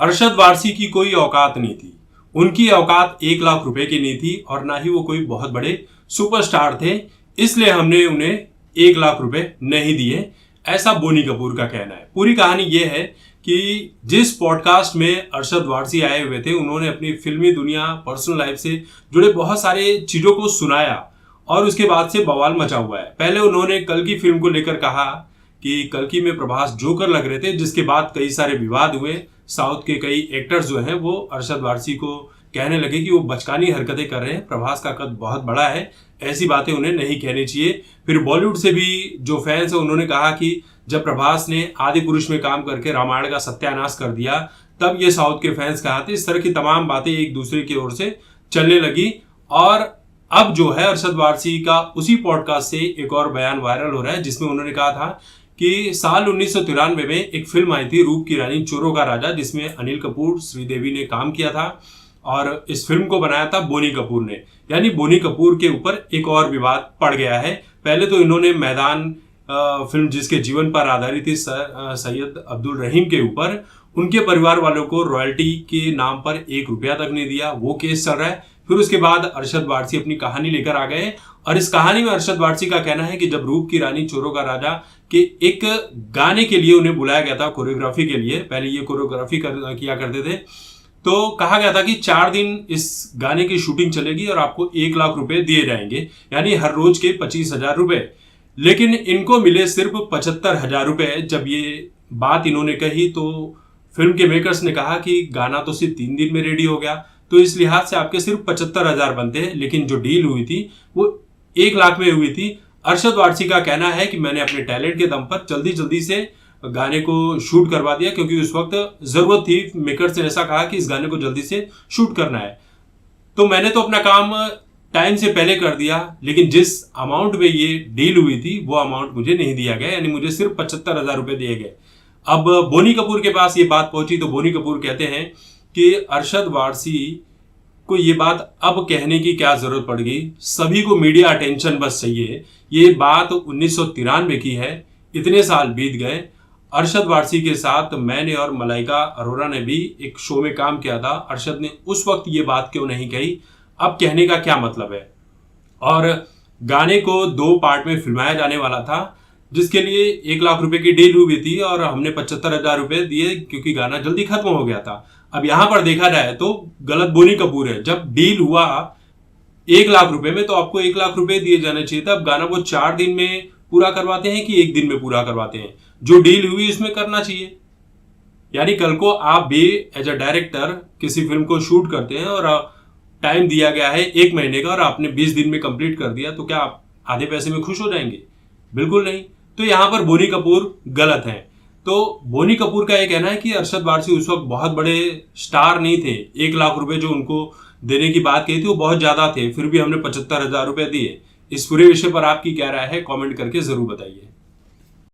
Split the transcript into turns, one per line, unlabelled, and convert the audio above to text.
अरशद वारसी की कोई औकात नहीं थी। उनकी औकात 1 लाख रुपए की नहीं थी और ना ही वो कोई बहुत बड़े सुपरस्टार थे, इसलिए हमने उन्हें 1 लाख रुपए नहीं दिए, ऐसा बोनी कपूर का कहना है। पूरी कहानी ये है कि जिस पॉडकास्ट में अरशद वारसी आए हुए थे, उन्होंने अपनी फिल्मी दुनिया, पर्सनल लाइफ से जुड़े बहुत सारे चीजों को सुनाया और उसके बाद से बवाल मचा हुआ है। पहले उन्होंने कल की फिल्म को लेकर कहा कि कल्कि में प्रभास जोकर लग रहे थे, जिसके बाद कई सारे विवाद हुए। साउथ के कई एक्टर्स जो हैं वो अरशद वारसी को कहने लगे कि वो बचकानी हरकतें कर रहे हैं, प्रभास का कद बहुत बड़ा है, ऐसी बातें उन्हें नहीं कहनी चाहिए। फिर बॉलीवुड से भी जो फैंस हैं उन्होंने कहा कि जब प्रभास ने आदि पुरुष में काम करके रामायण का सत्यानाश कर दिया, तब ये साउथ के फैंस कहा थे। इस तरह की तमाम बातें एक दूसरे की ओर से चलने लगी और अब जो है अरशद वारसी का उसी पॉडकास्ट से एक और बयान वायरल हो रहा है, जिसमें उन्होंने कहा था कि साल 1993 में एक फिल्म आई थी रूप की रानी चोरों का राजा, जिसमें अनिल कपूर, श्रीदेवी ने काम किया था और इस फिल्म को बनाया था बोनी कपूर ने। यानी बोनी कपूर के ऊपर एक और विवाद पड़ गया है। पहले तो इन्होंने मैदान फिल्म, जिसके जीवन पर आधारित थी, सैयद अब्दुल रहीम के ऊपर, उनके परिवार वालों को रॉयल्टी के नाम पर 1 रुपया तक नहीं दिया, वो केस चल रहा है। फिर उसके बाद अरशद वारसी अपनी कहानी लेकर आ गए और इस कहानी में अरशद वारसी का कहना है कि जब रूप की रानी चोरों का राजा के एक गाने के लिए उन्हें बुलाया गया था कोरियोग्राफी के लिए, पहले ये कोरियोग्राफी किया करते थे, तो कहा गया था कि 4 दिन इस गाने की शूटिंग चलेगी और आपको 1 लाख रुपए दिए जाएंगे, यानी हर रोज के 25,000 रुपए। लेकिन इनको मिले सिर्फ 75,000 रुपए। जब ये बात इन्होंने कही तो फिल्म के मेकर्स ने कहा कि गाना तो सिर्फ 3 दिन में रेडी हो गया, तो इस लिहाज से आपके सिर्फ 75,000 बनते हैं, लेकिन जो डील हुई थी वो 1 लाख में हुई थी। अरशद वारसी का कहना है कि मैंने अपने टैलेंट के दम पर जल्दी जल्दी से गाने को शूट करवा दिया, क्योंकि उस वक्त जरूरत थी। मेकर्स ने ऐसा कहा कि इस गाने को जल्दी से शूट करना है, तो मैंने तो अपना काम टाइम से पहले कर दिया, लेकिन जिस अमाउंट में ये डील हुई थी वो अमाउंट मुझे नहीं दिया गया, यानी मुझे सिर्फ 75,000 रुपए दिए गए। अब बोनी कपूर के पास ये बात पहुंची तो बोनी कपूर कहते हैं कि अरशद वारसी को ये बात अब कहने की क्या जरूरत पड़ गई, सभी को मीडिया अटेंशन बस चाहिए। ये बात 1993 की है, इतने साल बीत गए। अरशद वारसी के साथ मैंने और मलाइका अरोरा ने भी एक शो में काम किया था। अरशद ने उस वक्त ये बात क्यों नहीं कही, अब कहने का क्या मतलब है। और गाने को 2 पार्ट में फिल्माया जाने वाला था, जिसके लिए 1 लाख रुपए की डील हुई थी और हमने 75,000 रुपए दिए क्योंकि गाना जल्दी खत्म हो गया था। अब यहां पर देखा जाए तो गलत बोनी कपूर है। जब डील हुआ 1 लाख रुपए में, तो आपको 1 लाख रुपए दिए जाने चाहिए था। अब गाना वो 4 दिन में पूरा करवाते हैं कि 1 दिन में पूरा करवाते हैं, जो डील हुई इसमें करना चाहिए। यानी कल को आप भी एज अ डायरेक्टर किसी फिल्म को शूट करते हैं और टाइम दिया गया है 1 महीने का और आपने 20 दिन में कंप्लीट कर दिया, तो क्या आप आधे पैसे में खुश हो जाएंगे? बिल्कुल नहीं। तो यहां पर बोनी कपूर गलत हैं। तो बोनी कपूर का यह कहना है कि अरशद वारसी उस वक्त बहुत बड़े स्टार नहीं थे, 1 लाख रुपए जो उनको देने की बात कही थी वो बहुत ज्यादा थे, फिर भी हमने 75,000 रुपए दिए। इस पूरे विषय पर आपकी क्या राय है, कमेंट करके जरूर बताइए।